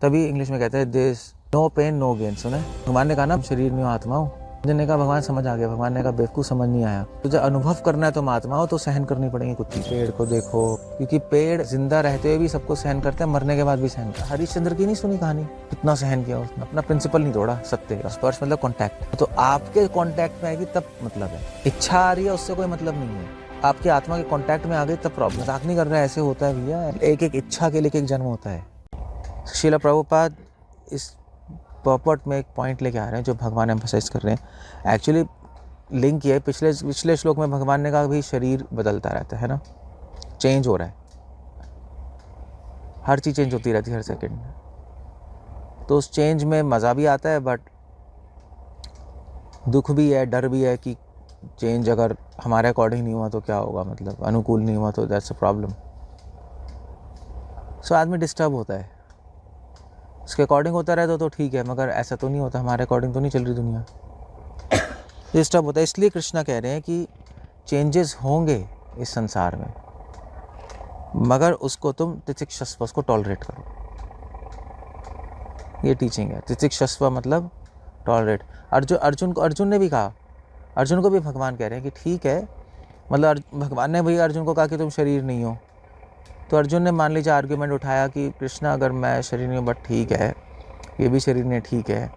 तभी इंग्लिश में कहते हैं this no pain no gain. सुने, भगवान ने कहा ना शरीर नहीं हो आत्मा हो। अर्जुन ने कहा भगवान समझ आ गया। भगवान ने कहा बेवकूफ़ समझ नहीं आया, तुझे अनुभव करना है तो महात्मा हो तो सहन करनी पड़ेगी कुछ चीज़। पेड़ को देखो, क्योंकि पेड़ जिंदा रहते हुए भी सबको सहन करते हैं, मरने के बाद भी सहन करते हैं। हरिश्चंद्र की नहीं सुनी कहानी, कितना सहन किया उसने, अपना प्रिंसिपल नहीं तोड़ा, सत्य का। स्पर्श मतलब कॉन्टैक्ट, तो आपके कॉन्टैक्ट में आएगी तब मतलब है। इच्छा आ रही है उससे कोई मतलब नहीं है, आपकी आत्मा के कॉन्टैक्ट में आ गई तब प्रॉब्लम। मजाक नहीं कर रहा है, ऐसे होता है भैया। एक एक इच्छा के लिए एक जन्म होता है। श्रील प्रभुपाद इस पर्पट में एक पॉइंट लेके आ रहे हैं जो भगवान एम्फसाइज कर रहे हैं। एक्चुअली लिंक किया है पिछले श्लोक में भगवान ने कहा भी शरीर बदलता रहता है ना, चेंज हो रहा है, हर चीज़ चेंज होती रहती है हर सेकंड में। तो उस चेंज में मज़ा भी आता है बट दुख भी है, डर भी है कि चेंज अगर हमारे अकॉर्डिंग नहीं हुआ तो क्या होगा, मतलब अनुकूल नहीं हुआ तो दैट्स अ प्रॉब्लम। सो आदमी डिस्टर्ब होता है, उसके अकॉर्डिंग होता रहता तो ठीक है, मगर ऐसा तो नहीं होता, हमारे अकॉर्डिंग तो नहीं चल रही दुनिया, डिस्टर्ब होता है। इसलिए कृष्णा कह रहे हैं कि चेंजेस होंगे इस संसार में, मगर उसको तुम तितिक्षस्व को टॉलरेट करो। ये टीचिंग है। तितिक्षस्व मतलब टॉलरेट। अर्जुन ने भी कहा, अर्जुन को भी भगवान कह रहे हैं कि ठीक है, मतलब भगवान ने भी अर्जुन को कहा कि तुम शरीर नहीं हो, तो अर्जुन ने मान लीजिए आर्ग्यूमेंट उठाया कि कृष्णा अगर मैं शरीर नहीं हूँ बट ठीक है, ये भी शरीर नहीं, ठीक है,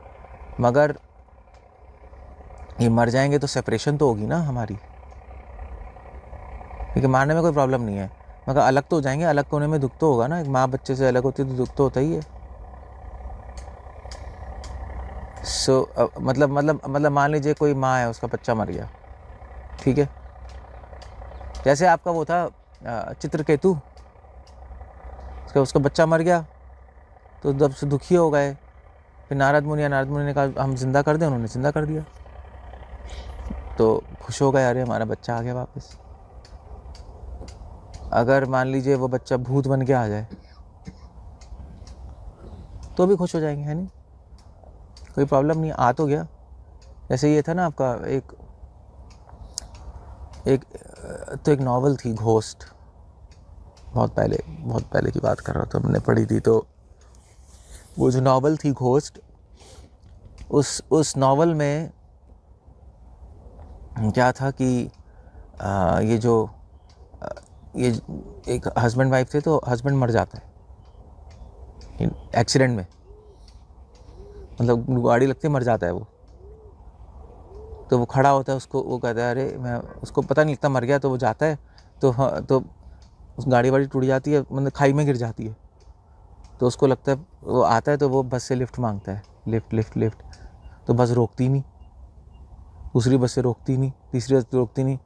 मगर ये मर जाएंगे तो सेपरेशन तो होगी ना हमारी, क्योंकि मारने में कोई प्रॉब्लम नहीं है, मगर अलग तो हो जाएंगे, अलग होने में दुख तो होगा ना। एक माँ बच्चे से अलग होती है तो दुख तो होता ही है। मतलब मान लीजिए कोई माँ है, उसका बच्चा मर गया, ठीक है, जैसे आपका वो था चित्रकेतु, उसका बच्चा मर गया तो जब से दुखी हो गए, फिर नारद मुनि ने कहा हम जिंदा कर दें, उन्होंने जिंदा कर दिया, तो खुश हो गए, अरे हमारा बच्चा आ गया वापस। अगर मान लीजिए वो बच्चा भूत बन के आ जाए तो भी खुश हो जाएंगे, है नहीं, कोई प्रॉब्लम नहीं, आ तो गया। जैसे ये था ना आपका एक नॉवल थी घोस्ट, बहुत पहले की बात कर रहा था, हमने पढ़ी थी, तो वो जो नॉवल थी घोस्ट, उस नॉवल में क्या था कि ये एक हस्बैंड वाइफ थे, तो हस्बैंड मर जाता है एक्सीडेंट में, मतलब गाड़ी लगती मर जाता है वो, तो वो खड़ा होता है, उसको वो कहता है अरे मैं, उसको पता नहीं लगता मर गया, तो वो जाता है, तो उस गाड़ी वाड़ी टूट जाती है, मतलब खाई में गिर जाती है, तो उसको लगता है, वो आता है तो वो बस से लिफ्ट मांगता है, लिफ्ट, तो बस रोकती नहीं, दूसरी बस से रोकती नहीं, तीसरी बस रोकती नहीं,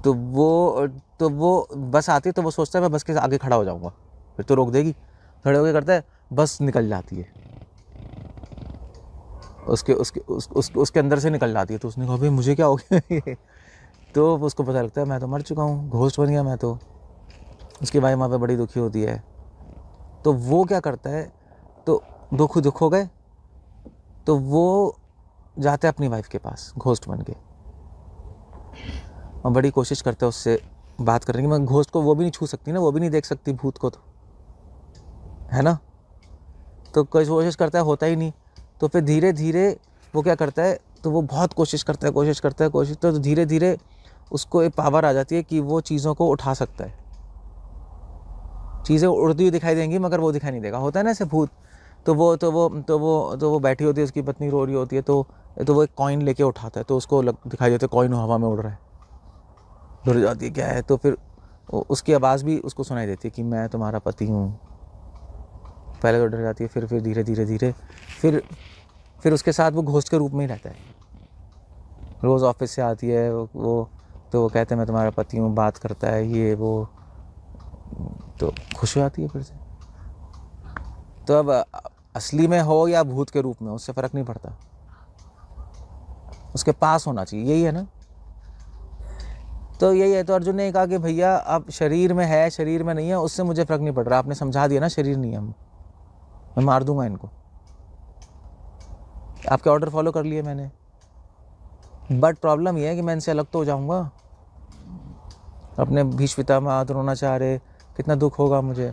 तो वो बस आती है, तो वो सोचता है मैं बस के आगे खड़ा हो जाऊंगा, फिर तो रोक देगी, खड़े होके करता है, बस निकल जाती है, उसके अंदर से निकल जाती है, तो उसने कहा भाई मुझे क्या हो गया तो उसको पता लगता है मैं तो मर चुका हूँ, घोस्ट बन गया मैं तो। उसकी वाइफ वहाँ पे बड़ी दुखी होती है, तो वो क्या करता है, तो दुख हो गए, तो वो जाता है अपनी वाइफ के पास घोस्ट बन के, और बड़ी कोशिश करता है उससे बात करने की, मगर घोस्ट को वो भी नहीं छू सकती ना, वो भी नहीं देख सकती भूत को, तो है ना, तो कोई कोशिश करता है, होता ही नहीं, तो फिर धीरे धीरे वो क्या करता है, तो वो बहुत कोशिश करता है, तो धीरे धीरे उसको एक पावर आ जाती है कि वो चीज़ों को उठा सकता है, चीज़ें उड़ती हुई दिखाई देंगी मगर वो दिखाई नहीं देगा, होता है ना ऐसे भूत, तो वो बैठी होती है, उसकी पत्नी रो रही होती है, तो वो एक कॉइन लेके उठाता है, तो उसको दिखाई देता है कॉइन हवा में उड़ रहा है, डर जाती है क्या है, तो फिर उसकी आवाज़ भी उसको सुनाई देती है कि मैं तुम्हारा पति हूँ, पहले तो डर जाती है, फिर धीरे फिर उसके साथ वो घोस्ट के रूप में ही रहता है, रोज़ ऑफिस से आती है वो तो वो कहते हैं मैं तुम्हारा पति हूँ, बात करता है ये वो, तो खुश हो जाती है फिर से। तो अब असली में हो या भूत के रूप में, उससे फ़र्क नहीं पड़ता, उसके पास होना चाहिए, यही है ना, तो यही है। तो अर्जुन ने कहा कि भैया अब शरीर में है, शरीर में नहीं है, उससे मुझे फ़र्क नहीं पड़ रहा, आपने समझा दिया ना शरीर नहीं है, मैं मार दूंगा इनको, आपके ऑर्डर फॉलो कर लिए मैंने, बट प्रॉब्लम ये है कि मैं इनसे अलग तो हो जाऊंगा, अपने भीष्म पितामह द्रोणाचार्य, कितना दुख होगा मुझे,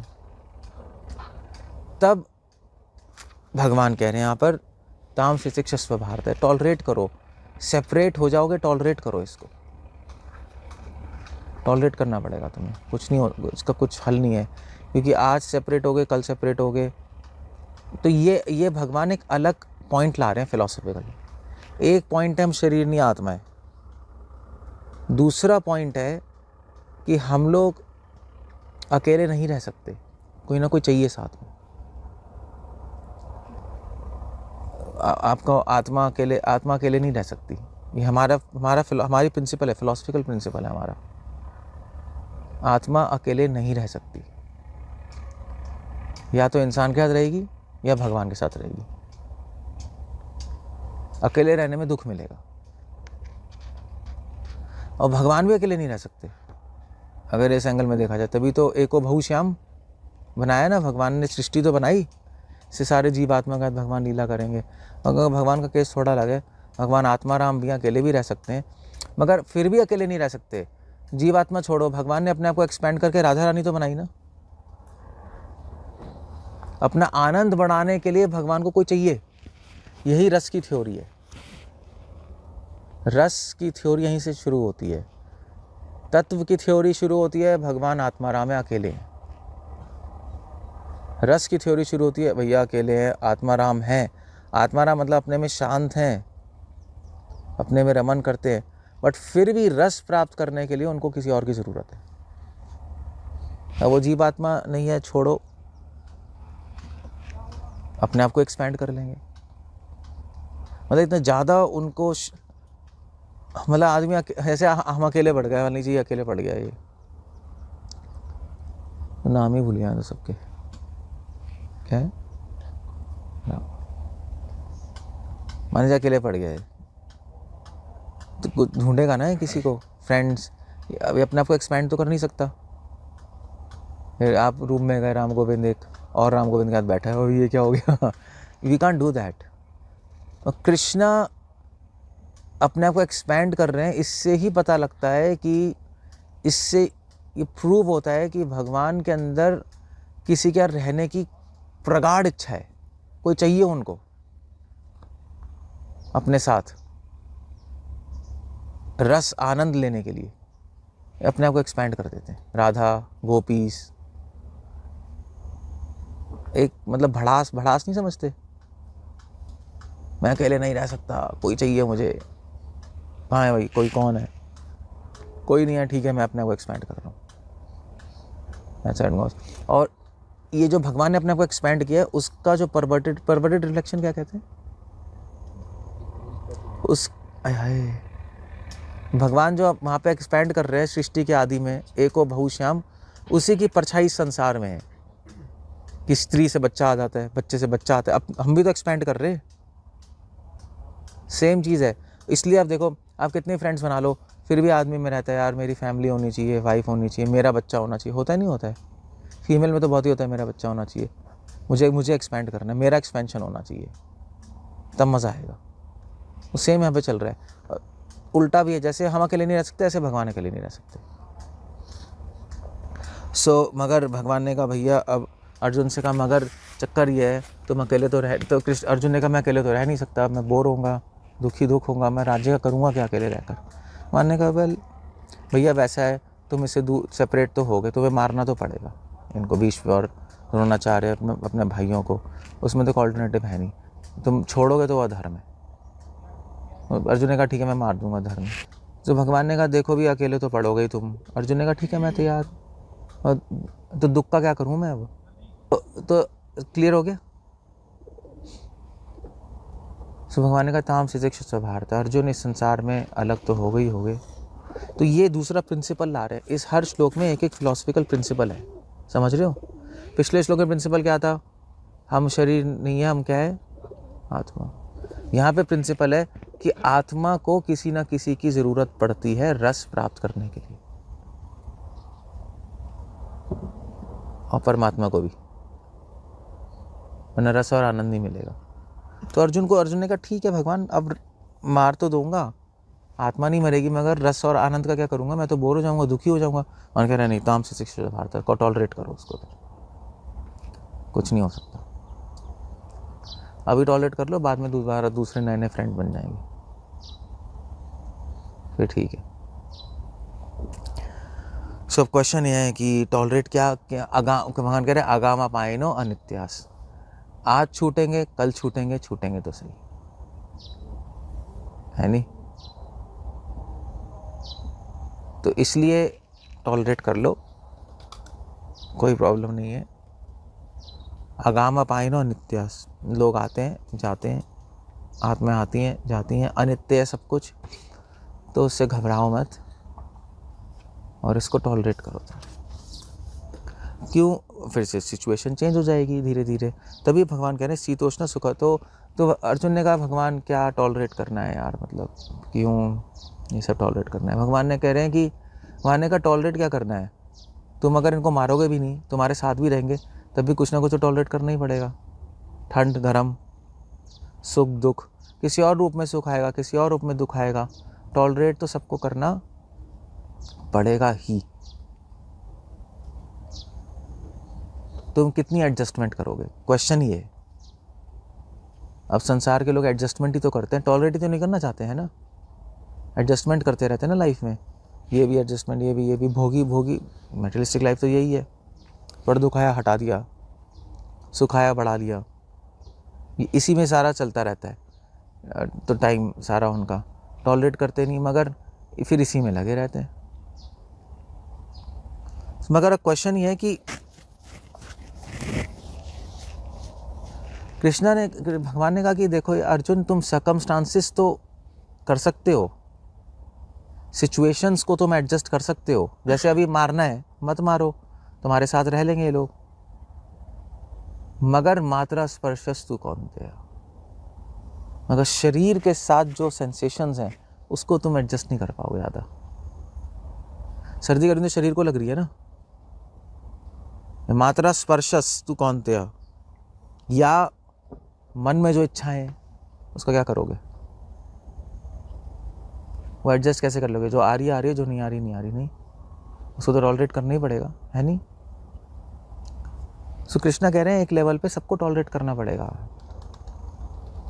तब भगवान कह रहे हैं यहाँ पर ताम से शिक्षस्व भारत है, टॉलरेट करो, सेपरेट हो जाओगे, टॉलरेट करो, इसको टॉलरेट करना पड़ेगा तुम्हें, कुछ नहीं हो, इसका कुछ हल नहीं है, क्योंकि आज सेपरेट हो गए, कल सेपरेट हो गए। तो ये भगवान एक अलग पॉइंट ला रहे हैं फिलोसफिकली। एक पॉइंट है हम शरीर नहीं आत्मा है, दूसरा पॉइंट है कि हम लोग अकेले नहीं रह सकते, कोई ना कोई चाहिए साथ में। आपका आत्मा अकेले नहीं रह सकती, ये हमारी प्रिंसिपल है, फिलोसफिकल प्रिंसिपल है हमारा। आत्मा अकेले नहीं रह सकती, या तो इंसान के साथ रहेगी या भगवान के साथ रहेगी। अकेले रहने में दुख मिलेगा, और भगवान भी अकेले नहीं रह सकते अगर इस एंगल में देखा जाए। तभी तो एको बहुश्याम बनाया ना, भगवान ने सृष्टि तो बनाई, इससे सारे जीव आत्मा का भगवान लीला करेंगे। अगर भगवान का केस थोड़ा लगे, भगवान आत्मा राम भी अकेले भी रह सकते हैं, मगर फिर भी अकेले नहीं रह सकते। जीवात्मा छोड़ो, भगवान ने अपने आप को एक्सपेंड करके राधा रानी तो बनाई ना। अपना आनंद बढ़ाने के लिए भगवान को कोई चाहिए, यही रस की थ्योरी है। रस की थ्योरी यहीं से शुरू होती है, तत्व की थ्योरी शुरू होती है भगवान आत्मा राम है, अकेले हैं। रस की थ्योरी शुरू होती है भैया अकेले हैं, आत्मा राम हैं। आत्मा राम मतलब अपने में शांत हैं, अपने में रमन करते हैं, बट फिर भी रस प्राप्त करने के लिए उनको किसी और की ज़रूरत है। अब वो जीवात्मा नहीं है, छोड़ो, अपने आप को एक्सपैंड कर लेंगे। मतलब इतना ज़्यादा उनको मतलब आदमी ऐसे हम अकेले बढ़ गए, मान लीजिए अकेले पड़ गया, ये नाम ही भूल गया तो सबके, क्या है, मान लीजिए अकेले पड़ गया है, तो ढूंढेगा ना किसी को, फ्रेंड्स। अभी अपने आप को एक्सपैंड तो कर नहीं सकता। फिर आप रूम में गए, राम गोविंद एक और राम गोविंद के साथ बैठा है, और ये क्या हो गया, वी कांट डू दैट। और कृष्णा अपने आप को एक्सपैंड कर रहे हैं, इससे ही पता लगता है कि इससे ये प्रूव होता है कि भगवान के अंदर किसी के रहने की प्रगाढ़ इच्छा है, कोई चाहिए उनको अपने साथ रस आनंद लेने के लिए, अपने आप को एक्सपैंड कर देते हैं। राधा गोपीस एक मतलब भड़ास नहीं समझते, मैं अकेले नहीं रह सकता, कोई चाहिए मुझे। कहाँ है भाई, कोई कौन है, कोई नहीं है, ठीक है, मैं अपने आप को एक्सपैंड कर रहा हूँ। और ये जो भगवान ने अपने आप को एक्सपैंड किया है, उसका जो परवर्टेड रिफ्लेक्शन क्या कहते हैं, उस भगवान जो वहाँ पे एक्सपैंड कर रहे हैं सृष्टि के आदि में, एको बहुश्याम, उसी की परछाई संसार में है कि स्त्री से बच्चा आ जाता है, बच्चे से बच्चा आता है। अब हम भी तो एक्सपैंड कर रहे हैं, सेम चीज़ है। इसलिए आप देखो, आप कितने फ्रेंड्स बना लो, फिर भी आदमी में रहता है यार मेरी फैमिली होनी चाहिए, वाइफ होनी चाहिए, मेरा बच्चा होना चाहिए। होता है नहीं होता है, फीमेल में तो बहुत ही होता है, मेरा बच्चा होना चाहिए, मुझे एक्सपेंड करना है, मेरा एक्सपेंशन होना चाहिए, तब मज़ा आएगा। वो सेम यहाँ पे चल रहा है। उल्टा भी है, जैसे हम अकेले नहीं रह सकते, ऐसे भगवान अकेले नहीं रह सकते। मगर भगवान ने कहा भैया, अब अर्जुन से कहा मगर चक्कर ये है, तुम अकेले तो कृष्ण अर्जुन ने कहा मैं अकेले तो रह नहीं सकता, मैं बोर होऊंगा, दुख होऊंगा, मैं राज्य का करूँगा क्या अकेले रहकर। भगवान ने कहा वेल भैया वैसा है, तुम इससे सेपरेट तो हो गए, तुम्हें मारना तो पड़ेगा इनको, भीष्म और द्रोणाचार्य अपने भाइयों को, उसमें तो ऑल्टरनेटिव है नहीं, तुम छोड़ोगे तो अधर्म है। अर्जुन ने कहा ठीक है मैं मार दूंगा धर्म। तो भगवान ने कहा देखो भी अकेले तो पड़ोगे ही तुम। अर्जुन ने कहा ठीक है मैं तैयार, और तो दुख का क्या करूँ मैं अब। तो क्लियर हो गया। सो भगवान ने कहा ताम से स्वभारत, अर्जुन इस संसार में अलग तो हो गए। तो ये दूसरा प्रिंसिपल ला रहे हैं इस हर श्लोक में, एक एक फिलोसफिकल प्रिंसिपल है, समझ रहे हो। पिछले श्लोक में प्रिंसिपल क्या था, हम शरीर नहीं है, हम क्या है, आत्मा। यहाँ पे प्रिंसिपल है कि आत्मा को किसी ना किसी की जरूरत पड़ती है रस प्राप्त करने के लिए, और परमात्मा को भी, वरना रस और आनंद नहीं मिलेगा। तो अर्जुन ने कहा ठीक है भगवान, अब मार तो दूंगा, आत्मा नहीं मरेगी, मगर रस और आनंद का क्या करूंगा, मैं तो बोर हो जाऊंगा, दुखी हो जाऊंगा। और कह रहे नहीं, ताम से शिक्षा भारत को टॉलरेट करो, उसको कुछ नहीं हो सकता। अभी टॉलरेट कर लो, बाद में दोबारा दूसरे नए नए फ्रेंड बन जाएंगे, फिर ठीक है। सो अब क्वेश्चन ये है कि टॉलरेट क्या भगवान कह रहे हैं आगामा पाइनो अनित्यास, आज छूटेंगे कल छूटेंगे, छूटेंगे तो सही, है नहीं? तो इसलिए टॉलरेट कर लो, कोई प्रॉब्लम नहीं है। आगामा पाइनो अनित्यास, लोग आते हैं जाते हैं, आत्मा आती हैं जाती हैं, अनित्य है सब कुछ, तो उससे घबराओ मत और इसको टॉलरेट करो। क्यों? फिर से सिचुएशन चेंज हो जाएगी धीरे धीरे, तभी भगवान कह रहे हैं शीतोष्ण सुख। तो अर्जुन ने कहा भगवान क्या टॉलरेट करना है यार, मतलब क्यों ये सब टॉलरेट करना है? भगवान ने कह रहे हैं कि भगवान ने कहा टॉलरेट क्या करना है, तुम अगर इनको मारोगे भी नहीं, तुम्हारे साथ भी रहेंगे, तब भी कुछ ना कुछ तो टॉलरेट करना ही पड़ेगा। ठंड गर्म, सुख दुख, किसी और रूप में सुख आएगा, किसी और रूप में दुख आएगा, टॉलरेट तो सबको करना पड़ेगा ही। तुम कितनी एडजस्टमेंट करोगे, क्वेश्चन ये है। अब संसार के लोग एडजस्टमेंट ही तो करते हैं, टॉलरेट ही तो नहीं करना चाहते हैं ना, एडजस्टमेंट करते रहते हैं ना लाइफ में, ये भी एडजस्टमेंट, ये भी भोगी मटेरियलिस्टिक लाइफ तो यही है। पर दुख आया हटा दिया, सुख आया बढ़ा लिया, ये इसी में सारा चलता रहता है। तो टाइम सारा उनका टॉलरेट करते नहीं, मगर फिर इसी में लगे रहते हैं। मगर क्वेश्चन ये है कि भगवान ने कहा कि देखो अर्जुन, तुम सर्कमस्टांसेस तो कर सकते हो, सिचुएशंस को तुम एडजस्ट कर सकते हो। जैसे अभी मारना है, मत मारो, तुम्हारे साथ रह लेंगे ये लोग, मगर मात्रा स्पर्शस्तु कौन्तेय, मगर शरीर के साथ जो सेंसेशंस हैं उसको तुम एडजस्ट नहीं कर पाओगे ज़्यादा। सर्दी गर्मी तो शरीर को लग रही है ना, मात्रा स्पर्शस्तु कौन्तेय, या मन में जो इच्छाएं हैं उसका क्या करोगे, वो एडजस्ट कैसे कर लोगे? जो आ रही है, जो नहीं आ रही नहीं, उसको तो टॉलरेट करना ही पड़ेगा, है नहीं? सो कृष्णा कह रहे हैं एक लेवल पे सबको टॉलरेट करना पड़ेगा।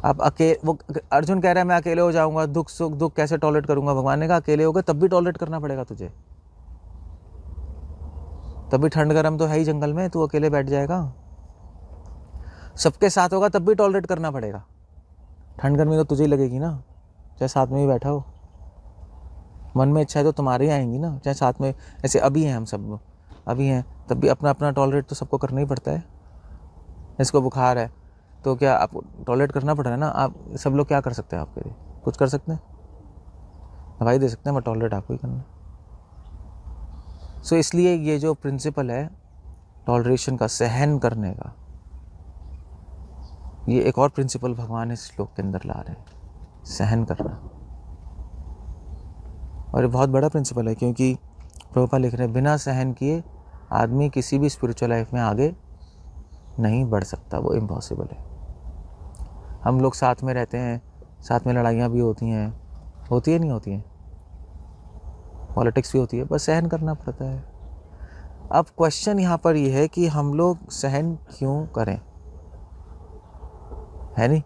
आप वो अर्जुन कह रहा है मैं अकेले हो जाऊंगा, दुख सुख दुख कैसे टॉलरेट करूंगा? भगवान ने कहा अकेले होगे तब भी टॉलरेट करना पड़ेगा तुझे, तभी ठंड गर्म तो है ही जंगल में, तू अकेले बैठ जाएगा? सबके साथ होगा तब भी टॉलरेट करना पड़ेगा, ठंड गर्मी तो तुझे ही लगेगी ना, चाहे साथ में भी बैठा हो। मन में इच्छा है तो तुम्हारे ही आएंगी ना, चाहे साथ में, ऐसे अभी हैं हम सब, अभी हैं, तब भी अपना अपना टॉलरेट तो सबको करना ही पड़ता है। इसको बुखार है तो क्या आपको टॉलरेट करना पड़ रहा है ना? आप सब लोग क्या कर सकते हैं आपके लिए? कुछ कर सकते हैं? दवाई दे सकते हैं, बट टॉलरेट आपको ही करना है। सो इसलिए ये जो प्रिंसिपल है टॉलरेशन का, सहन करने का, ये एक और प्रिंसिपल भगवान इस श्लोक के अंदर ला रहे हैं, सहन करना। और ये बहुत बड़ा प्रिंसिपल है, क्योंकि प्रभुपाद लिख रहे हैं बिना सहन किए आदमी किसी भी स्पिरिचुअल लाइफ में आगे नहीं बढ़ सकता, वो इम्पॉसिबल है। हम लोग साथ में रहते हैं, साथ में लड़ाइयाँ भी होती हैं, होती है नहीं होती हैं, पॉलिटिक्स भी होती है, बस सहन करना पड़ता है। अब क्वेश्चन यहाँ पर ये है कि हम लोग सहन क्यों करें, है नहीं?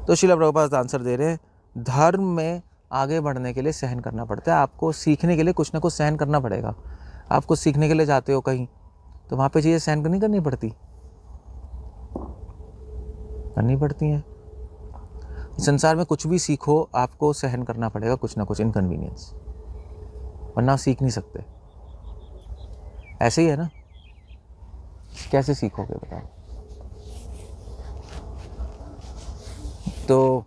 तो श्रील प्रभुपाद आंसर दे रहे हैं, धर्म में आगे बढ़ने के लिए सहन करना पड़ता है। आपको सीखने के लिए कुछ ना कुछ सहन करना पड़ेगा। आपको सीखने के लिए जाते हो कहीं, तो वहाँ पे चीज़ें सहन करनी पड़ती, करनी पड़ती हैं। संसार में कुछ भी सीखो आपको सहन करना पड़ेगा कुछ ना कुछ इनकन्वीनियंस, वरना सीख नहीं सकते। ऐसे ही है ना, कैसे सीखोगे बताओ? तो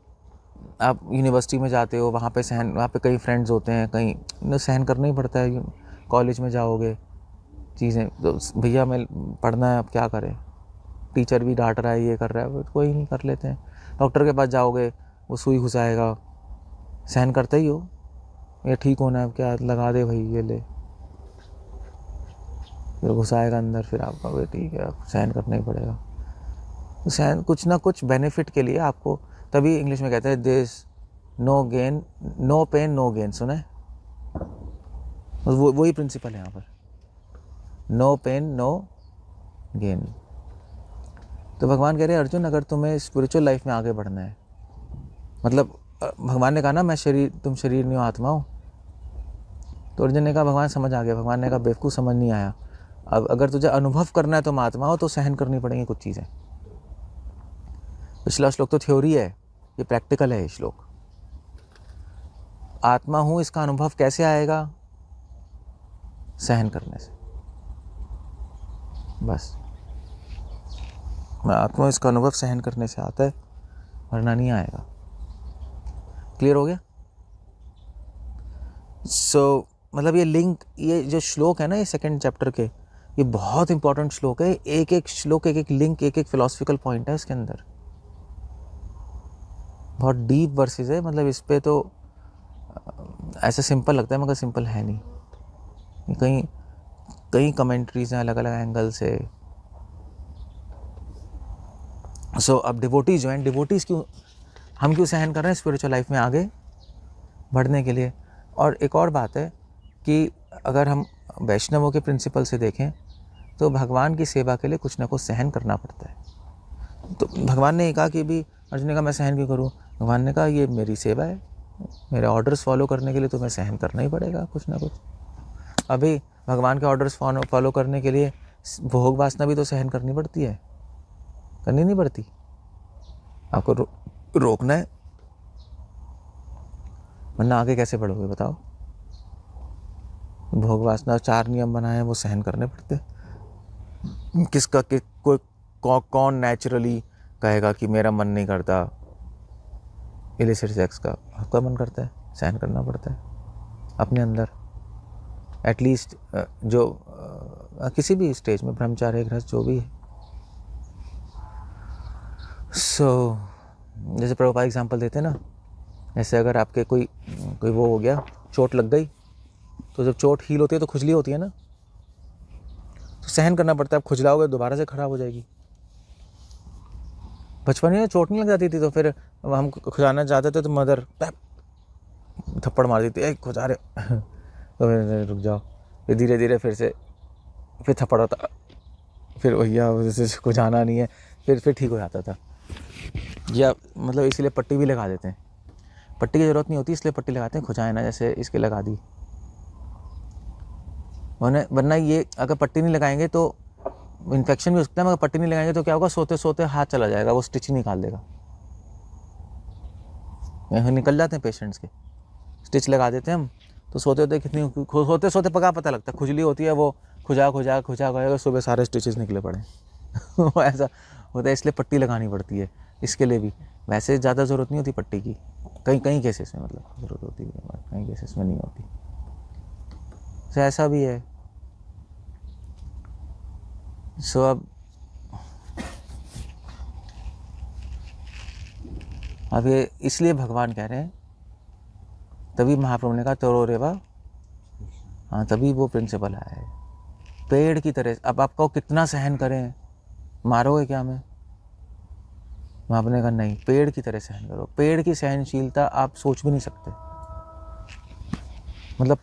आप यूनिवर्सिटी में जाते हो, वहाँ पे कई फ्रेंड्स होते हैं, कहीं सहन करना ही पड़ता है। कॉलेज में जाओगे चीज़ें तो भैया मैं पढ़ना है, अब क्या करें, टीचर भी डांट रहा है, ये कर रहा है, बट कोई नहीं, कर लेते हैं। डॉक्टर के पास जाओगे, वो सुई घुसाएगा, सहन करते ही हो, ये ठीक होना है, क्या लगा दे भाई, ये ले, फिर घुसाएगा अंदर, फिर आप कहोगे ठीक है, आप सहन करना ही पड़ेगा। तो सहन कुछ ना कुछ बेनिफिट के लिए आपको, तभी इंग्लिश में कहते हैं this no gain no pain no gain, सुना है? वही प्रिंसिपल है यहाँ पर, नो पेन नो गेन। तो भगवान कह रहे हैं अर्जुन, अगर तुम्हें स्पिरिचुअल लाइफ में आगे बढ़ना है, मतलब भगवान ने कहा ना मैं शरीर, तुम शरीर नहीं हो आत्मा हो, तो अर्जुन ने कहा भगवान समझ आ गया। भगवान ने कहा बेवकूफ़ समझ नहीं आया, अब अगर तुझे अनुभव करना है तुम आत्मा हो तो सहन करनी पड़ेंगी कुछ चीज़ें। पिछला श्लोक तो थ्योरी है, ये प्रैक्टिकल है ये श्लोक। आत्मा हूँ इसका अनुभव कैसे आएगा? सहन करने से, बस। मैं आत्मा हूँ इसका अनुभव सहन करने से आता है, वरना नहीं आएगा। क्लियर हो गया? मतलब ये लिंक, ये जो श्लोक है ना, ये सेकंड चैप्टर के, ये बहुत इंपॉर्टेंट श्लोक है। एक एक श्लोक, एक एक लिंक, एक एक फिलोसफिकल पॉइंट है इसके अंदर। बहुत डीप वर्सेस है, मतलब इस पे तो ऐसा सिंपल लगता है मगर सिंपल है नहीं। कहीं कई कमेंट्रीज हैं अलग अलग एंगल से। अब डिवोटीज जो हैं, डिवोटीज हम क्यों सहन कर रहे हैं स्पिरिचुअल लाइफ में आगे बढ़ने के लिए? और एक और बात है कि अगर हम वैष्णवों के प्रिंसिपल से देखें तो भगवान की सेवा के लिए कुछ ना कुछ सहन करना पड़ता है। तो भगवान ने कहा कि भी, अर्जुन ने कहा मैं सहन क्यों करूं? भगवान ने कहा ये मेरी सेवा है, मेरे ऑर्डर्स फॉलो करने के लिए तुम्हें सहन करना ही पड़ेगा कुछ ना कुछ। अभी भगवान के ऑर्डर्स फॉलो करने के लिए भोग वासना भी तो सहन करनी पड़ती है, करनी नहीं पड़ती? आपको रोकना है, वरना आगे कैसे बढ़ोगे बताओ? भोग वासना 4 नियम बनाए हैं, वो सहन करने पड़ते। किसका कि कौन नेचुरली कहेगा कि मेरा मन नहीं करता इलिसिट सेक्स का? आपका मन करता है, सहन करना पड़ता है अपने अंदर। एटलीस्ट जो किसी भी स्टेज में, ब्रह्मचार्य, गृहस्थ, जो भी है। जैसे प्रभुपाद एग्जाम्पल देते हैं ना, ऐसे अगर आपके कोई वो हो गया, चोट लग गई, तो जब चोट हील होती है तो खुजली होती है ना, तो सहन करना पड़ता है। आप खुजलाओगे दोबारा से खराब हो जाएगी। बचपन में चोट नहीं लग जाती थी तो फिर हम खुजाना चाहते थे तो मदर थप्पड़ मार देती है, खुजा रहे तो फिर रुक जाओ, फिर धीरे धीरे फिर थप्पड़ होता, फिर भैया खुजाना नहीं है, फिर ठीक हो जाता था। या मतलब इसलिए पट्टी भी लगा देते हैं। पट्टी की ज़रूरत नहीं होती इसलिए पट्टी लगाते हैं, खुजाए ना, जैसे इसके लगा दी। वरना ये अगर पट्टी नहीं लगाएंगे तो इन्फेक्शन भी हो सकता है, मगर पट्टी नहीं लगाएंगे तो क्या होगा, सोते सोते हाथ चला जाएगा, वो स्टिच निकाल देगा। निकल जाते हैं पेशेंट्स के, स्टिच लगा देते हैं हम, तो सोते होते कितनी सोते सोते पता लगता है, खुजली होती है, वो खुजा सुबह सारे स्टिचेस निकले पड़े ऐसा होता है, इसलिए पट्टी लगानी पड़ती है इसके लिए भी। वैसे ज़्यादा ज़रूरत नहीं होती पट्टी की, कई केसेस में मतलब ज़रूरत होती है, कई केसेस में नहीं होती। तो ऐसा भी है। अब ये इसलिए भगवान कह रहे हैं, तभी महाप्रभु ने कहा तोरो रेवा, हाँ तभी वो प्रिंसिपल आया है। पेड़ की तरह, अब आपको कितना सहन करें, मारोगे क्या हमें? आपने कहा नहीं, पेड़ की तरह सहन करो। पेड़ की सहनशीलता आप सोच भी नहीं सकते। मतलब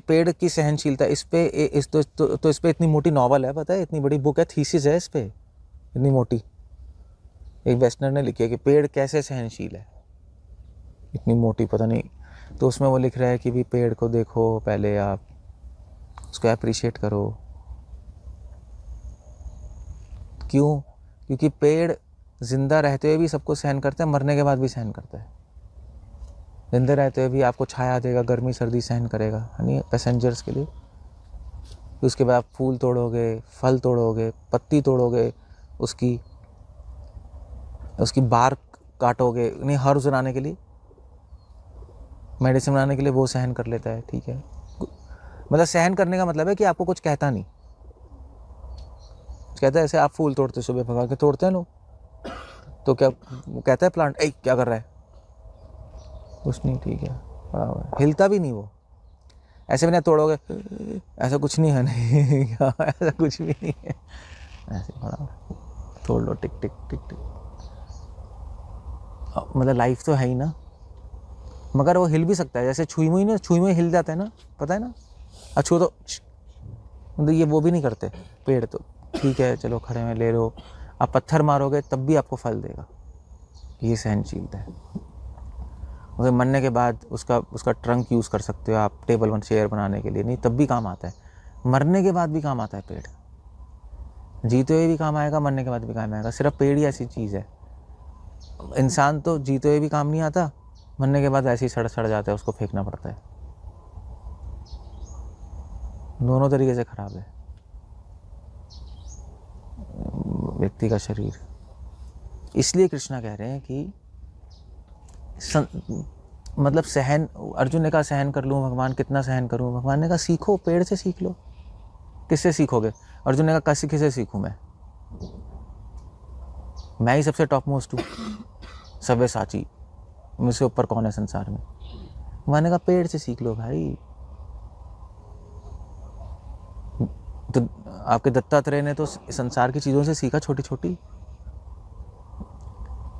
पेड़ की सहनशीलता, इस पे इस पे इतनी मोटी नॉवल है, पता है, इतनी बड़ी बुक है, थीसिस है इस पे, इतनी मोटी। एक वेस्टर्नर ने लिखी है कि पेड़ कैसे सहनशील है, इतनी मोटी, पता नहीं। तो उसमें वो लिख रहा है कि भी पेड़ को देखो पहले, आप उसको अप्रिशिएट करो। क्यों? क्योंकि पेड़ जिंदा रहते हुए भी सबको सहन करता है, मरने के बाद भी सहन करता है। जिंदे रहते हुए भी आपको छाया देगा, गर्मी सर्दी सहन करेगा, यानी पैसेंजर्स के लिए। उसके बाद आप फूल तोड़ोगे, फल तोड़ोगे, पत्ती तोड़ोगे, उसकी बार्क काटोगे, नहीं हर्ब्स बनाने के लिए, मेडिसिन बनाने के लिए, वो सहन कर लेता है। ठीक है, मतलब सहन करने का मतलब है कि आपको कुछ कहता नहीं। कहता है ऐसे आप फूल तोड़ते, सुबह भगा के तोड़ते हैं लोग, तो क्या कहता है प्लांट, ए क्या कर रहा है, कुछ नहीं, ठीक है, पड़ा हुआ है, हिलता भी नहीं वो। ऐसे भी नहीं तोड़ोगे, ऐसा कुछ नहीं है, नहीं ऐसा कुछ भी नहीं है, ऐसे पड़ा हुआ, तोड़ लो, टिक टिक टिक टिक। मतलब लाइफ तो है ही ना, मगर वो हिल भी सकता है। जैसे छुई मुई हिल जाता है ना, पता है ना, छू तो मतलब ये वो भी नहीं करते पेड़, तो ठीक है चलो खड़े में ले लो, आप पत्थर मारोगे तब भी आपको फल देगा। ये सहनशीलता है। उसे मरने के बाद उसका ट्रंक यूज़ कर सकते हो आप टेबल चेयर बनाने के लिए, नहीं तब भी काम आता है। मरने के बाद भी काम आता है पेड़, जीते हुए भी काम आएगा, मरने के बाद भी काम आएगा। सिर्फ पेड़ ही ऐसी चीज़ है। इंसान तो जीते हुए भी काम नहीं आता, मरने के बाद ऐसे ही सड़ जाता है, उसको फेंकना पड़ता है। दोनों तरीके से खराब है व्यक्ति का शरीर। इसलिए कृष्णा कह रहे हैं कि मतलब सहन, अर्जुन ने कहा सहन कर लूँ भगवान, कितना सहन करूँ? भगवान ने कहा सीखो, पेड़ से सीख लो। किससे सीखोगे? अर्जुन ने कहा किसे सीखूँ मैं ही सबसे टॉप मोस्ट हूँ, सव्य साची, मुझसे ऊपर कौन है संसार में? भगवान ने कहा पेड़ से सीख लो भाई। तो आपके दत्तात्रेय ने तो संसार की चीज़ों से सीखा, छोटी छोटी।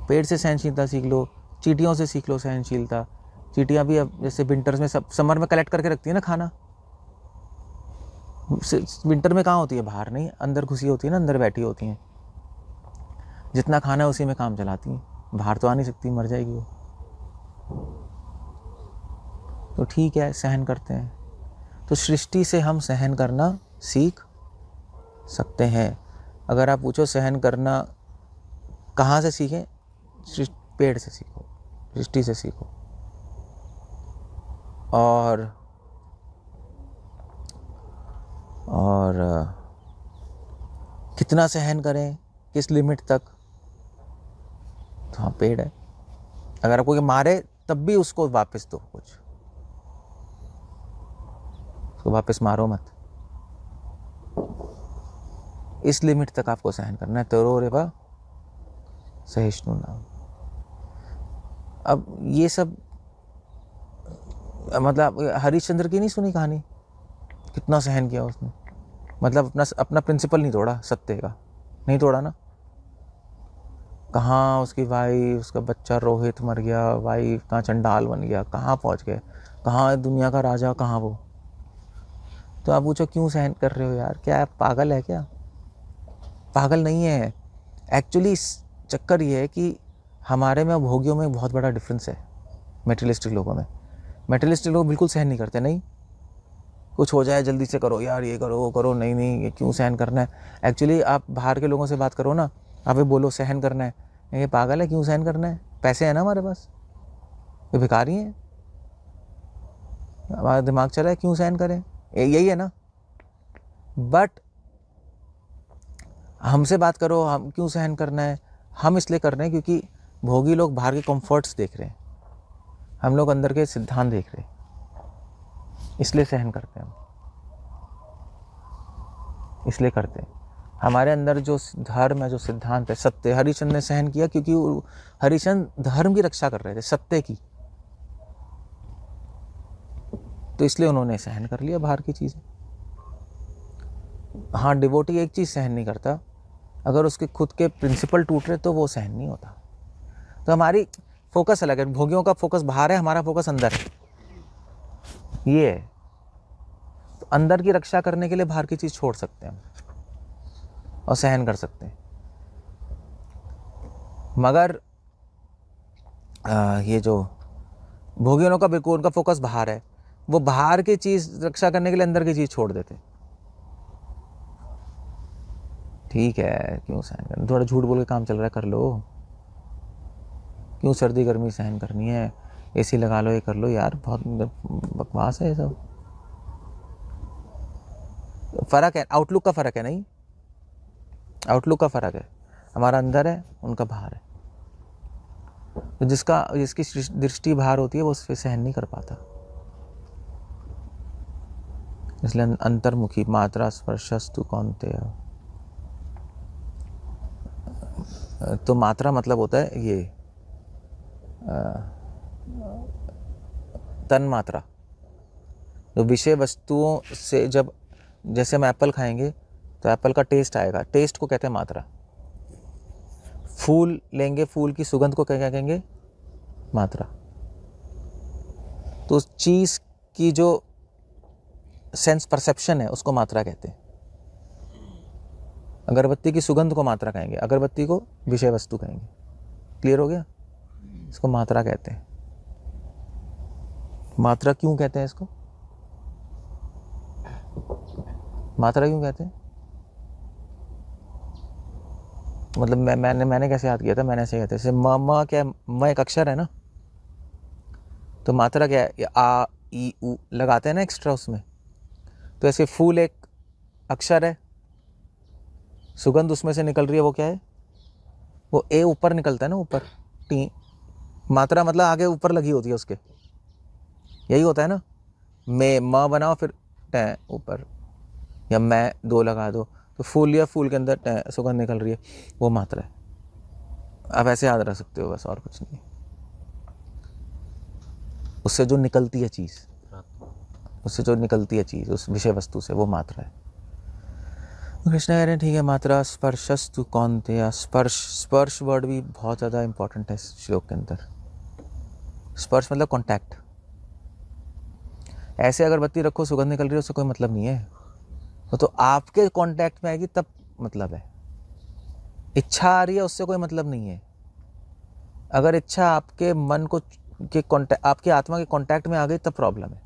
पेड़ से सहनशीलता सीख लो, चींटियों से सीख लो सहनशीलता। चींटियाँ भी अब जैसे विंटर्स में समर में कलेक्ट करके रखती है ना खाना, विंटर में कहाँ होती है? बाहर नहीं, अंदर घुसी होती है ना, अंदर बैठी होती हैं। जितना खाना है उसी में काम चलाती हैं, बाहर तो आ नहीं सकती, मर जाएगी वो। तो ठीक है, सहन करते हैं। तो सृष्टि से हम सहन करना सीख सकते हैं। अगर आप पूछो सहन करना कहाँ से सीखें, पेड़ से सीखो, सृष्टि से सीखो। और कितना सहन करें, किस लिमिट तक? तो हाँ, पेड़ है। अगर आपको कोई मारे तब भी उसको वापस दो, कुछ उसको वापस मारो मत। इस लिमिट तक आपको सहन करना है। तरो रेवा सहिष्णु नाम। अब ये सब मतलब हरिश्चंद्र की नहीं सुनी कहानी, कितना सहन किया उसने? मतलब अपना प्रिंसिपल नहीं तोड़ा, सत्य का नहीं तोड़ा ना। कहाँ उसकी वाइफ, उसका बच्चा रोहित मर गया, वाइफ कहाँ चंडाल बन गया, कहाँ पहुँच गए, कहाँ दुनिया का राजा, कहाँ वो। तो आप पूछो क्यों सहन कर रहे हो यार? क्या पागल है क्या? पागल नहीं है। एक्चुअली चक्कर ये है कि हमारे में भोगियों में बहुत बड़ा डिफरेंस है मेटेरियलिस्टिक लोगों में। मेटेरियलिस्टिक लोग बिल्कुल सहन नहीं करते, नहीं कुछ हो जाए जल्दी से करो यार, ये करो वो करो, नहीं ये क्यों सहन करना है। एक्चुअली आप बाहर के लोगों से बात करो ना, आप ये बोलो सहन करना है, ये पागल है, क्यों सहन करना है? पैसे हैं ना हमारे पास, ये भिखारी हैं, हमारा दिमाग चला है, क्यों सहन करें? यही है ना। बट हमसे बात करो, हम क्यों सहन करना है? हम इसलिए कर रहे हैं क्योंकि भोगी लोग बाहर के कंफर्ट्स देख रहे हैं, हम लोग अंदर के सिद्धांत देख रहे हैं, इसलिए सहन करते हैं हम, इसलिए करते हैं। हमारे अंदर जो धर्म है, जो सिद्धांत है, सत्य, हरिश्चंद्र ने सहन किया क्योंकि हरिश्चंद्र धर्म की रक्षा कर रहे थे, सत्य की, तो इसलिए उन्होंने सहन कर लिया बाहर की चीज़ें। हाँ, डिवोटी एक चीज़ सहन नहीं करता, अगर उसके खुद के प्रिंसिपल टूट रहे तो वो सहन नहीं होता। तो हमारी फोकस अलग है, भोगियों का फोकस बाहर है, हमारा फोकस अंदर है, ये है। तो अंदर की रक्षा करने के लिए बाहर की चीज़ छोड़ सकते हैं और सहन कर सकते हैं। मगर ये जो भोगियों का बिल्कुल उनका फोकस बाहर है, वो बाहर की चीज़ रक्षा करने के लिए अंदर की चीज़ छोड़ देते। ठीक है, क्यों सहन करना? थोड़ा झूठ बोल के काम चल रहा है, कर लो। क्यों सर्दी गर्मी सहन करनी है? एसी लगा लो, ये कर लो यार, बहुत बकवास है ये सब। फ़र्क है, आउटलुक का फ़र्क है, नहीं आउटलुक का फ़र्क है। हमारा अंदर है, उनका बाहर है। तो जिसकी दृष्टि बाहर होती है वो उस पर सहन नहीं कर पाता। इसलिए अंतर्मुखी मात्रा स्पर्शस्तु कौन्तेय। तो मात्रा मतलब होता है ये तन मात्रा, जो विषय वस्तुओं से, जब जैसे हम एप्पल खाएंगे तो एप्पल का टेस्ट आएगा, टेस्ट को कहते हैं मात्रा। फूल लेंगे, फूल की सुगंध को क्या कहेंगे? मात्रा। तो उस चीज़ की जो सेंस परसेप्शन है उसको मात्रा कहते हैं। अगरबत्ती की सुगंध को मात्रा कहेंगे, अगरबत्ती को विषय वस्तु कहेंगे। क्लियर हो गया? इसको मात्रा कहते हैं। मात्रा क्यों कहते हैं इसको? मात्रा क्यों कहते हैं? मतलब मैंने कैसे याद किया था? मैंने ऐसे कहते जैसे म क्या है? म एक अक्षर है ना, तो मात्रा क्या है? आ ई उ लगाते हैं ना एक्स्ट्रा उसमें, तो ऐसे फूल एक अक्षर है, सुगंध उसमें से निकल रही है, वो क्या है? वो ए ऊपर निकलता है ना, ऊपर टी। मात्रा मतलब आगे ऊपर लगी होती है उसके, यही होता है ना। मैं म बनाओ फिर ट ऊपर, या मैं दो लगा दो, तो फूल या फूल के अंदर ट सुगंध निकल रही है, वो मात्रा है। आप ऐसे याद रख सकते हो बस, और कुछ नहीं। उससे जो निकलती है चीज़, उससे जो निकलती है चीज़ उस विषय वस्तु से, वो मात्रा है। कृष्ण कह रहे हैं ठीक है, मात्रा स्पर्शस्तु कौन्तेय। स्पर्श, स्पर्श वर्ड भी बहुत ज़्यादा इंपॉर्टेंट है इस श्लोक के अंदर। स्पर्श मतलब कांटेक्ट। ऐसे अगरबत्ती रखो सुगंध निकल रही है, उससे कोई मतलब नहीं है। वो तो आपके कांटेक्ट में आएगी तब मतलब है। इच्छा आ रही है, उससे कोई मतलब नहीं है। अगर इच्छा आपके मन को के कांटेक्ट, आपकी आत्मा के कांटेक्ट में आ गई तब प्रॉब्लम है।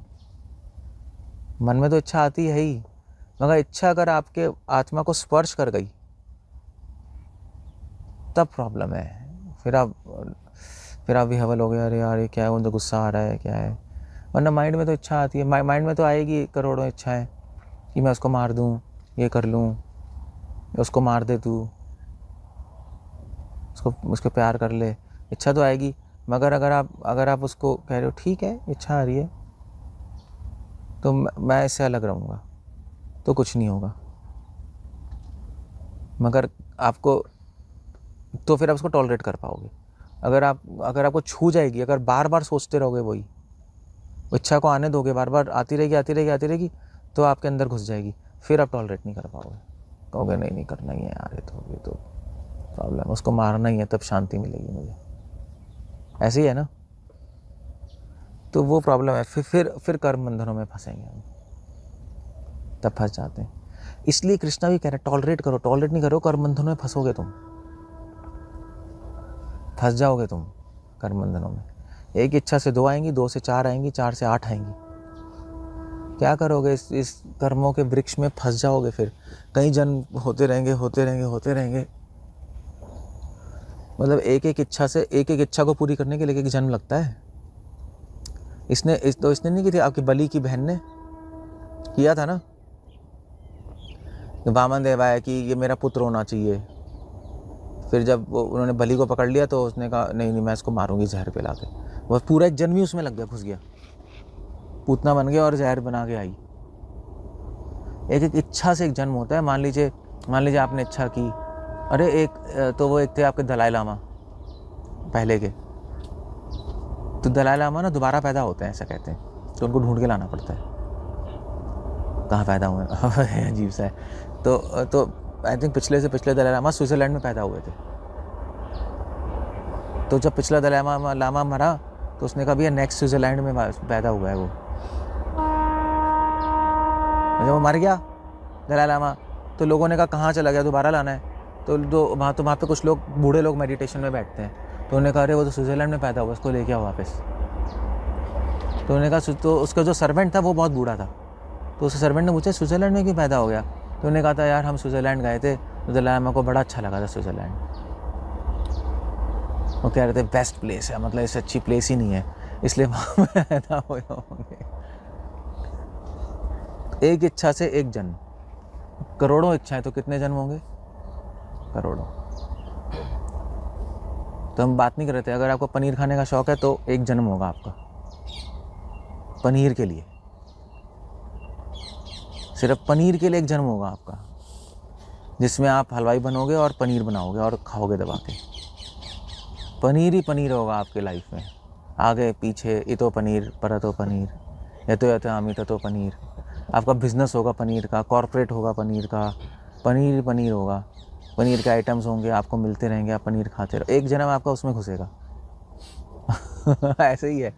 मन में तो इच्छा आती है ही, मगर इच्छा अगर आपके आत्मा को स्पर्श कर गई तब प्रॉब्लम है। फिर आप भी हवल हो गया, अरे यार ये क्या है, उनको गुस्सा आ रहा है, क्या है। वरना माइंड में तो इच्छा आती है, माइंड में तो आएगी करोड़ों इच्छाएं कि मैं उसको मार दूं, ये कर लूं, उसको मार दे तू, उसको प्यार कर ले, इच्छा तो आएगी। मगर अगर आप उसको कह रहे हो ठीक है इच्छा आ रही है, तो मैं इससे अलग रहूँगा, तो कुछ नहीं होगा। मगर आपको, तो फिर आप उसको टॉलरेट कर पाओगे। अगर आपको छू जाएगी, अगर बार बार सोचते रहोगे वही, इच्छा को आने दोगे, बार बार आती रहेगी, तो आपके अंदर घुस जाएगी, फिर आप टॉलरेट नहीं कर पाओगे। कहोगे नहीं करना ही है यार, ये तो प्रॉब्लम, उसको मारना ही है, तब शांति मिलेगी मुझे। ऐसे ही है ना। तो वो प्रॉब्लम है। फिर कर्म बंधनों में फंसेंगे हम, तब फंस जाते हैं। इसलिए कृष्णा भी कह रहे हैं टॉलरेट करो, टॉलरेट नहीं करो कर्म बंधनों में फंसोगे, तुम फंस जाओगे तुम कर्म बंधनों में। एक इच्छा से 2 आएंगी, 2 से 4 आएंगी, 4 से 8 आएंगी। क्या करोगे? इस कर्मों के वृक्ष में फंस जाओगे। फिर कई जन्म होते रहेंगे। मतलब एक इच्छा को पूरी करने के लिए एक जन्म लगता है। इसने नहीं की थी, आपकी बलि की बहन ने किया था ना, वामन देव आया कि ये मेरा पुत्र होना चाहिए। फिर जब उन्होंने बलि को पकड़ लिया तो उसने कहा नहीं मैं इसको मारूंगी जहर पिला के। वह पूरा एक जन्म ही उसमें लग गया, घुस गया, पूतना बन गया और जहर बना के आई। एक इच्छा से एक जन्म होता है। मान लीजिए आपने इच्छा की, अरे एक थे आपके दलाई लामा पहले के, तो दलाई लामा ना दोबारा पैदा होते हैं ऐसा कहते हैं, तो उनको ढूंढ के लाना पड़ता है कहाँ पैदा हुए हैं। अजीब सा है। तो आई थिंक पिछले दलाई लामा स्विट्जरलैंड में पैदा हुए थे। तो जब पिछला दलाई लामा मरा तो उसने कहा भैया नेक्स्ट स्विट्जरलैंड में पैदा हुआ है वो। जब वो मर गया दलाई लामा, तो लोगों ने कहा कहाँ चला गया, दोबारा लाना है। तो वहाँ पे कुछ लोग, बूढ़े लोग मेडिटेशन में बैठते हैं, तो उन्होंने कहा अरे वो तो स्विट्जरलैंड में पैदा हुआ, उसको लेके आओ वापस। तो उन्होंने कहा, तो उसका जो सर्वेंट था वो बहुत बूढ़ा था, तो उस सर्वेंट ने पूछा स्विट्जरलैंड में क्यों पैदा हो गया। तो उन्होंने कहा था यार हम स्विट्जरलैंड गए थे, तो दलाई लामा को बड़ा अच्छा लगा था स्विट्जरलैंड। वो कह रहे थे बेस्ट प्लेस है, मतलब इससे अच्छी प्लेस ही नहीं है, इसलिए वहाँ पैदा हुए होंगे। एक इच्छा से एक जन्म, करोड़ों इच्छाएं तो कितने जन्म होंगे? करोड़ों। तो हम बात नहीं कर रहे थे, अगर आपको पनीर खाने का शौक है तो एक जन्म होगा आपका पनीर के लिए, सिर्फ पनीर के लिए एक जन्म होगा आपका, जिसमें आप हलवाई बनोगे और पनीर बनाओगे और खाओगे दबा के। पनीर ही पनीर होगा आपके लाइफ में, आगे पीछे इतो पनीर परतो पनीर, यतो आमी ततो पनीर। आपका बिजनेस होगा पनीर का, कॉर्पोरेट होगा पनीर का, पनीर पनीर होगा, पनीर के आइटम्स होंगे, आपको मिलते रहेंगे, आप पनीर खाते रहो, एक जन्म आपका उसमें घुसेगा। ऐसे ही है।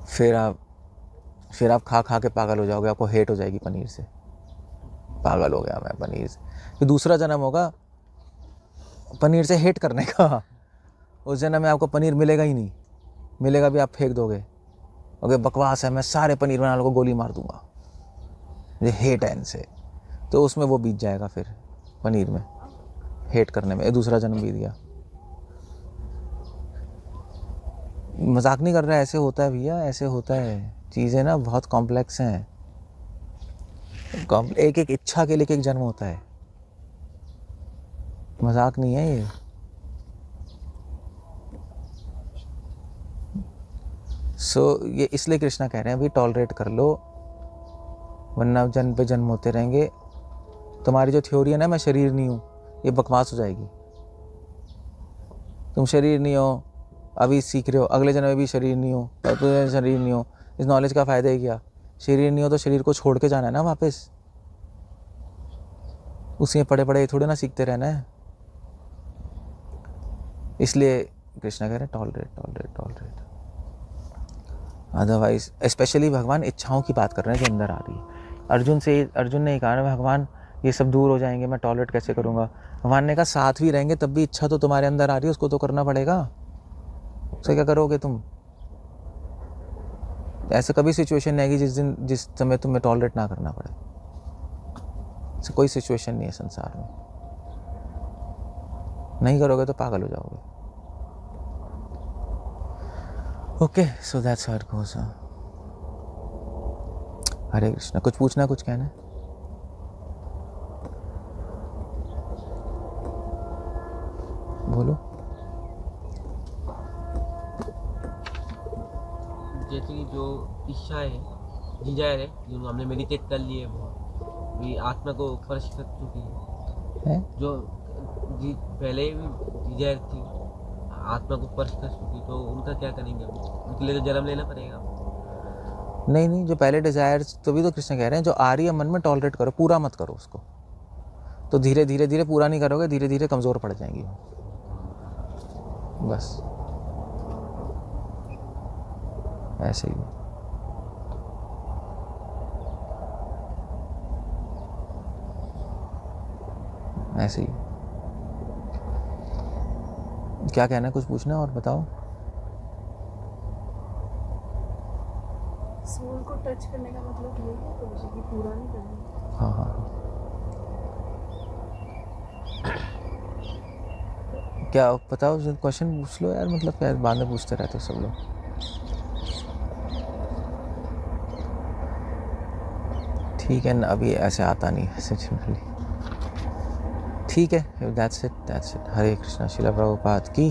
फिर आप फिर आप खा खा के पागल हो जाओगे, आपको हेट हो जाएगी पनीर से, पागल हो गया मैं पनीर से। फिर दूसरा जन्म होगा पनीर से हेट करने का, उस जन्म में आपको पनीर मिलेगा ही नहीं, मिलेगा भी आप फेंक दोगे, ओके बकवास है, मैं सारे पनीर वालों को गोली मार दूंगा, मुझे हेट है इनसे। तो उसमें वो बीत जाएगा फिर पनीर में, हेट करने में, दूसरा जन्म बीत गया। मजाक नहीं कर रहा है, ऐसे होता है भैया, ऐसे होता है, चीज़ें ना बहुत कॉम्प्लेक्स हैं, एक एक इच्छा के लिए एक जन्म होता है, मजाक नहीं है ये। ये इसलिए कृष्णा कह रहे हैं, अभी टॉलरेट कर लो, वरना जन्म पे जन्म होते रहेंगे। तुम्हारी जो थ्योरी है ना मैं शरीर नहीं हूँ, ये बकवास हो जाएगी। तुम शरीर नहीं हो, अभी सीख रहे हो, अगले जन्म में भी शरीर नहीं हो, तो शरीर नहीं हो, इस नॉलेज का फ़ायदा ही क्या? शरीर नहीं हो तो शरीर को छोड़ के जाना है ना वापस, उसी में पड़े पड़े थोड़े ना सीखते रहना है। इसलिए कृष्णा कह रहे हैं tolerate tolerate tolerate. Otherwise specially भगवान इच्छाओं की बात कर रहे हैं जो अंदर आ रही है। अर्जुन ने कहा भगवान ये सब दूर हो जाएंगे, मैं टॉलरेट कैसे करूँगा? भगवान ने कहा साथ भी रहेंगे तब भी इच्छा तो तुम्हारे अंदर आ रही है, उसको तो करना पड़ेगा, उससे क्या करोगे तुम? ऐसा कभी सिचुएशन नहीं आएगी जिस समय तुम्हें टॉलरेट ना करना पड़े, ऐसा कोई सिचुएशन नहीं है संसार में। नहीं करोगे तो पागल हो जाओगे। Okay, so that's how it goes. Hare Krishna. कुछ पूछना, कुछ कहना है? बोलो। जैसे कि जो इच्छा है, डिजायर है, जो हमने मेडिटेट कर लिए वो आत्मा को स्पर्श कर चुकी है, जो पहले भी डिजायर थी आत्मा को स्पर्श कर चुकी, तो उनका क्या करेंगे? उनके लिए तो जन्म लेना पड़ेगा। नहीं, जो पहले डिजायर, तो भी तो कृष्ण कह रहे हैं जो आ रही है मन में टॉलरेट करो, पूरा मत करो उसको। तो धीरे धीरे धीरे पूरा नहीं करोगे, धीरे धीरे कमज़ोर पड़ जाएंगी बस, ऐसे ही। ऐसे ही। क्या कहना है, कुछ पूछना और बताओ। सोल को टच करने का मतलब ये है कि पूरा नहीं करना। हाँ। क्या बताओ, क्वेश्चन पूछ लो यार, मतलब क्या बाद में पूछते रहते हो सब लोग। ठीक है ना, अभी ऐसे आता नहीं ऐसे जनरली। ठीक है, दैट्स इट। हरे कृष्णा। श्रील प्रभुपाद की